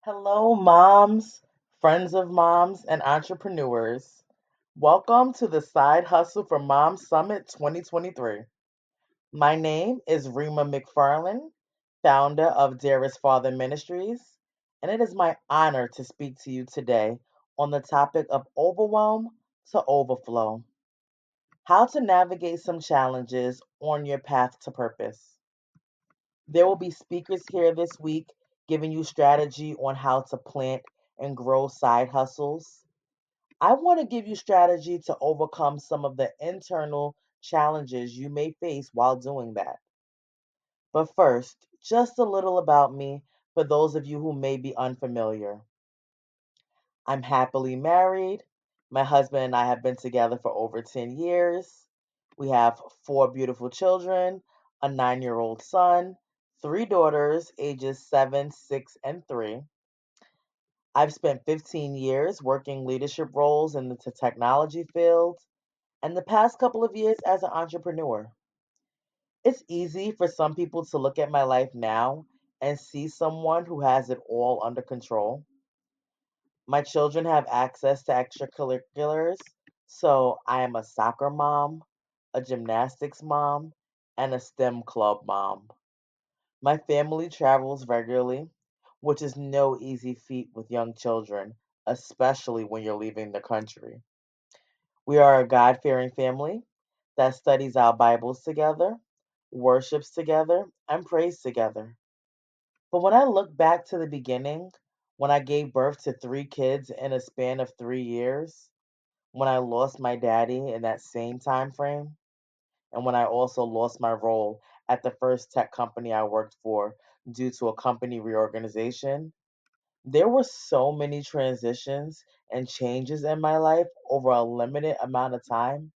Hello, moms, friends of moms, and entrepreneurs. Welcome to the Side Hustle for Moms Summit 2023. My name is Rima McFarlane, founder of Dearest Father Ministries, and it is my honor to speak to you today on the topic of overwhelm to overflow. How to navigate some challenges on your path to purpose. There will be speakers here this week giving you strategy on how to plant and grow side hustles. I want to give you strategy to overcome some of the internal challenges you may face while doing that. But first, just a little about me for those of you who may be unfamiliar. I'm happily married. My husband and I have been together for over 10 years. We have four beautiful children, a 9-year-old son, three daughters, ages 7, 6, and 3. I've spent 15 years working leadership roles in the technology field and the past couple of years as an entrepreneur. It's easy for some people to look at my life now and see someone who has it all under control. My children have access to extracurriculars, so I am a soccer mom, a gymnastics mom, and a STEM club mom. My family travels regularly, which is no easy feat with young children, especially when you're leaving the country. We are a God fearing family that studies our Bibles together, worships together, and prays together. But when I look back to the beginning, when I gave birth to three kids in a span of 3 years, when I lost my daddy in that same time frame, and when I also lost my role at the first tech company I worked for due to a company reorganization, there were so many transitions and changes in my life over a limited amount of time.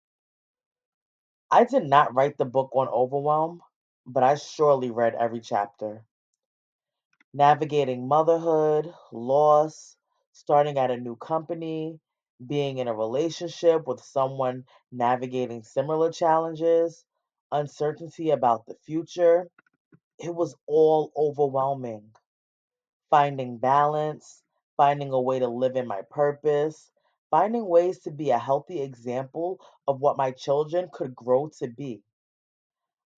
I did not write the book on overwhelm, but I surely read every chapter. Navigating motherhood, loss, starting at a new company, being in a relationship with someone navigating similar challenges, uncertainty about the future. It was all overwhelming. Finding balance, finding a way to live in my purpose, finding ways to be a healthy example of what my children could grow to be.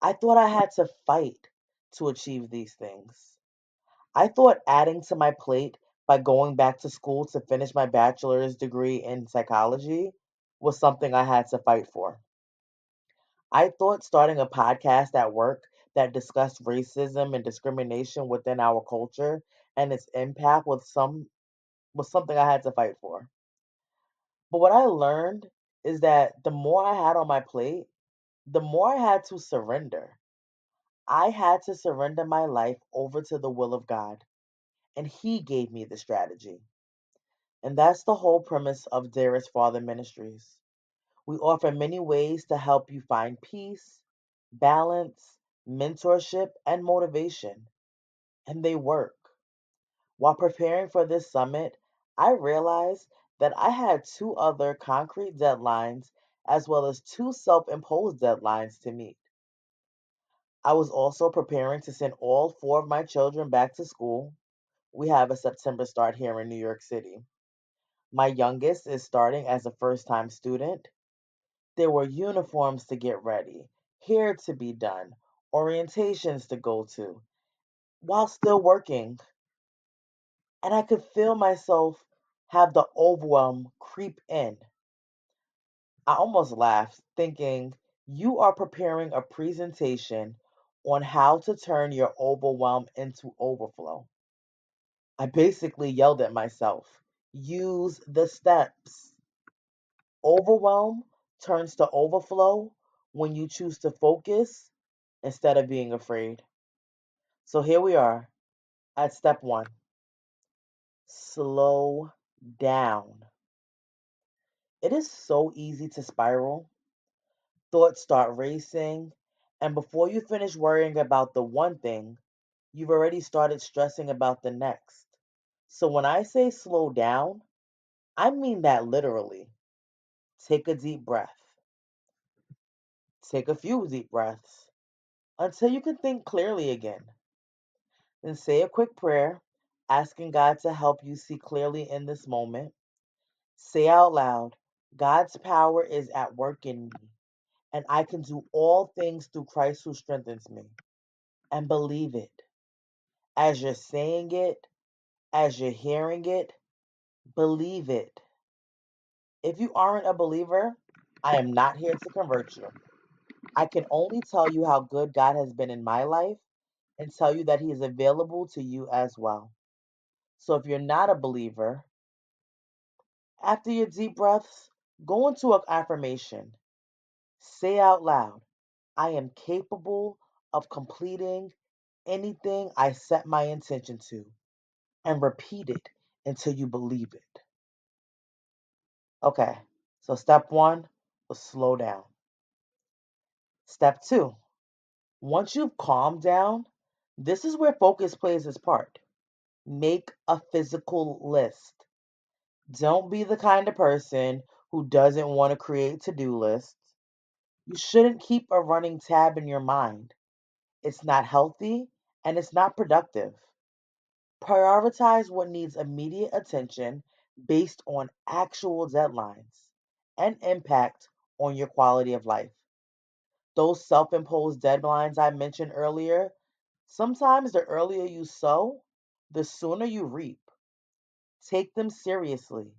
I thought I had to fight to achieve these things. I thought adding to my plate by going back to school to finish my bachelor's degree in psychology was something I had to fight for. I thought starting a podcast at work that discussed racism and discrimination within our culture and its impact was something I had to fight for. But what I learned is that the more I had on my plate, the more I had to surrender. I had to surrender my life over to the will of God, and He gave me the strategy. And that's the whole premise of Dearest Father Ministries. We offer many ways to help you find peace, balance, mentorship, and motivation, and they work. While preparing for this summit, I realized that I had two other concrete deadlines as well as two self imposed deadlines to meet. I was also preparing to send all four of my children back to school. We have a September start here in New York City. My youngest is starting as a first time student. There were uniforms to get ready, hair to be done, orientations to go to, while still working. And I could feel myself have the overwhelm creep in. I almost laughed, thinking, you are preparing a presentation on how to turn your overwhelm into overflow. I basically yelled at myself, use the steps. Overwhelm turns to overflow when you choose to focus instead of being afraid. So here we are at step one, slow down. It is so easy to spiral. Thoughts start racing, and before you finish worrying about the one thing, you've already started stressing about the next. So when I say slow down, I mean that literally. Take a deep breath. Take a few deep breaths until you can think clearly again. Then say a quick prayer asking God to help you see clearly in this moment. Say out loud, God's power is at work in me, and I can do all things through Christ who strengthens me. And believe it. As you're saying it, as you're hearing it, believe it. If you aren't a believer, I am not here to convert you. I can only tell you how good God has been in my life and tell you that He is available to you as well. So if you're not a believer, after your deep breaths, go into an affirmation. Say out loud, I am capable of completing anything I set my intention to, and repeat it until you believe it. Okay, so step one was slow down. Step two, once you've calmed down, this is where focus plays its part. Make a physical list. Don't be the kind of person who doesn't want to create to do lists. You shouldn't keep a running tab in your mind. It's not healthy and it's not productive. Prioritize what needs immediate attention based on actual deadlines and impact on your quality of life. Those self imposed deadlines I mentioned earlier, sometimes the earlier you sow, the sooner you reap. Take them seriously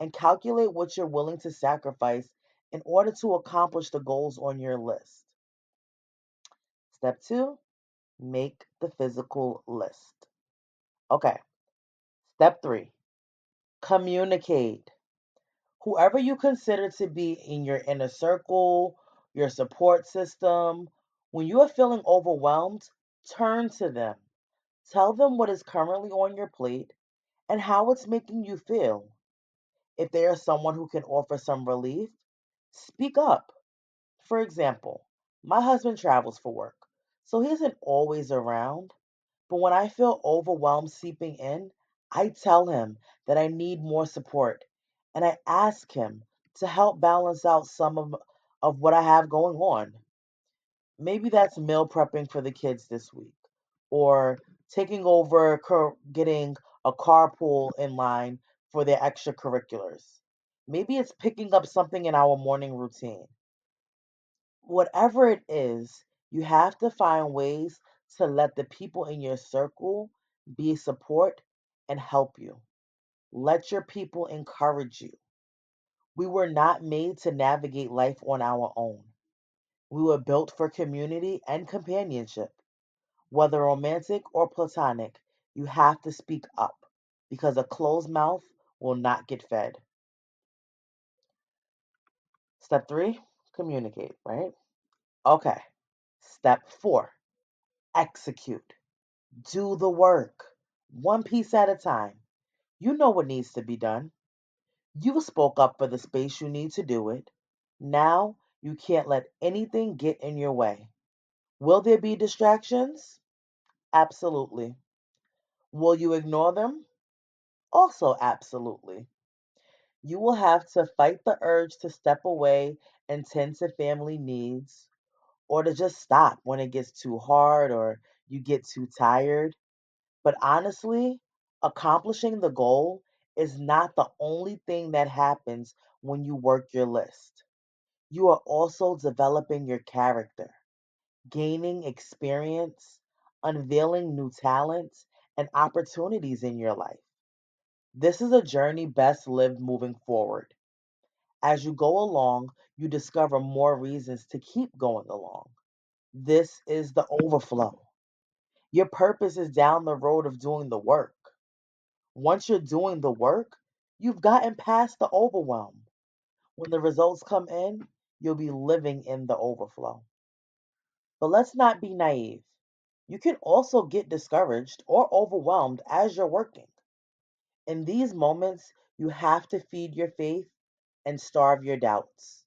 and calculate what you're willing to sacrifice in order to accomplish the goals on your list. Step two, make the physical list. Okay. Step three, communicate. Whoever you consider to be in your inner circle, your support system, when you are feeling overwhelmed, turn to them. Tell them what is currently on your plate and how it's making you feel. If they are someone who can offer some relief, speak up. For example, my husband travels for work, so he isn't always around. But when I feel overwhelmed seeping in, I tell him that I need more support and I ask him to help balance out some of what I have going on. Maybe that's meal prepping for the kids this week or taking over getting a carpool in line for their extracurriculars. Maybe it's picking up something in our morning routine. Whatever it is, you have to find ways to let the people in your circle be support and help you. Let your people encourage you. We were not made to navigate life on our own. We were built for community and companionship. Whether romantic or platonic, you have to speak up because a closed mouth will not get fed. Step three, communicate, right? Okay. Step four, execute. Do the work, one piece at a time. You know what needs to be done. You spoke up for the space you need to do it. Now you can't let anything get in your way. Will there be distractions? Absolutely. Will you ignore them? Also, absolutely. You will have to fight the urge to step away and tend to family needs, or to just stop when it gets too hard or you get too tired. But honestly, accomplishing the goal is not the only thing that happens when you work your list. You are also developing your character, gaining experience, unveiling new talents and opportunities in your life. This is a journey best lived moving forward. As you go along, you discover more reasons to keep going along. This is the overflow. Your purpose is down the road of doing the work. Once you're doing the work, you've gotten past the overwhelm. When the results come in, you'll be living in the overflow. But let's not be naive. You can also get discouraged or overwhelmed as you're working. In these moments, you have to feed your faith and starve your doubts.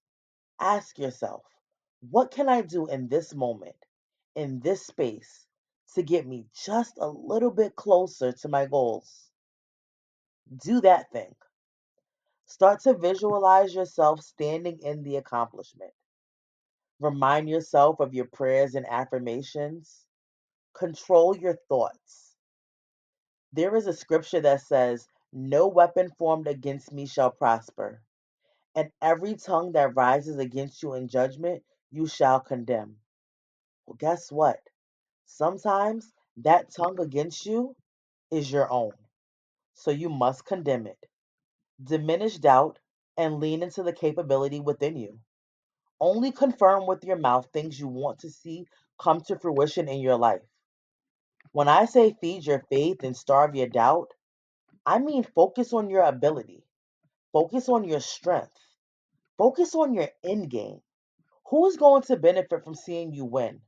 Ask yourself, what can I do in this moment, in this space, to get me just a little bit closer to my goals? Do that thing. Start to visualize yourself standing in the accomplishment. Remind yourself of your prayers and affirmations. Control your thoughts. There is a scripture that says, "No weapon formed against me shall prosper, and every tongue that rises against you in judgment you shall condemn." Well, guess what? Sometimes that tongue against you is your own, so you must condemn it. Diminish doubt and lean into the capability within you. Only confirm with your mouth things you want to see come to fruition in your life. When I say feed your faith and starve your doubt, I mean focus on your ability, focus on your strength, focus on your end game. Who is going to benefit from seeing you win?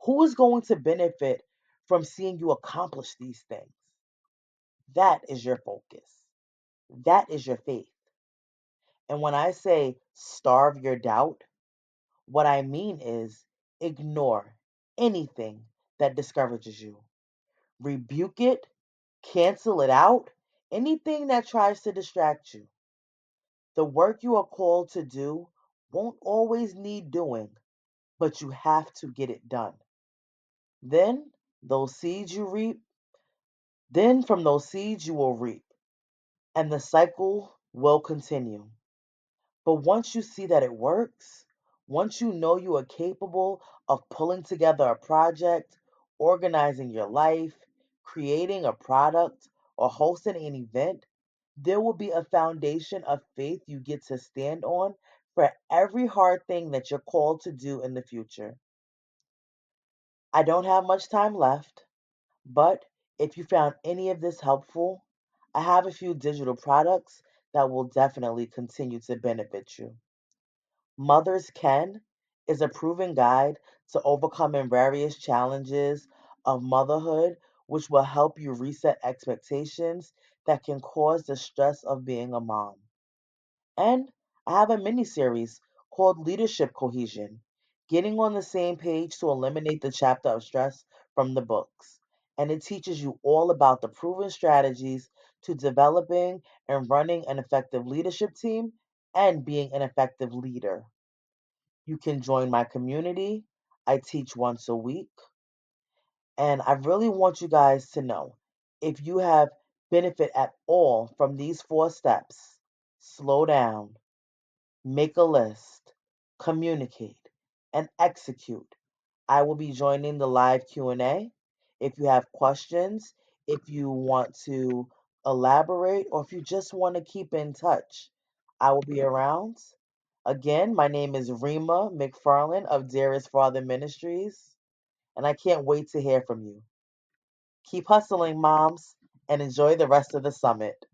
Who is going to benefit from seeing you accomplish these things? That is your focus. That is your faith. And when I say starve your doubt, what I mean is ignore anything that discourages you. Rebuke it, cancel it out, anything that tries to distract you. The work you are called to do won't always need doing, but you have to get it done. Then those seeds you reap, then from those seeds you will reap, and the cycle will continue. But once you see that it works, once you know you are capable of pulling together a project, organizing your life, creating a product, or hosting an event, there will be a foundation of faith you get to stand on for every hard thing that you're called to do in the future. I don't have much time left, but if you found any of this helpful, I have a few digital products that will definitely continue to benefit you. Mothers Can is a proven guide to overcoming various challenges of motherhood, which will help you reset expectations that can cause the stress of being a mom. And I have a mini series called Leadership Cohesion, getting on the same page to eliminate the chapter of stress from the books. And it teaches you all about the proven strategies to developing and running an effective leadership team and being an effective leader. You can join my community. I teach once a week. And I really want you guys to know, if you have benefit at all from these four steps: slow down, make a list, communicate, and execute. I will be joining the live Q&A. If you have questions, if you want to elaborate, or if you just want to keep in touch, I will be around. Again, my name is Rima McFarlane of Dearest Father Ministries, and I can't wait to hear from you. Keep hustling, moms, and enjoy the rest of the summit.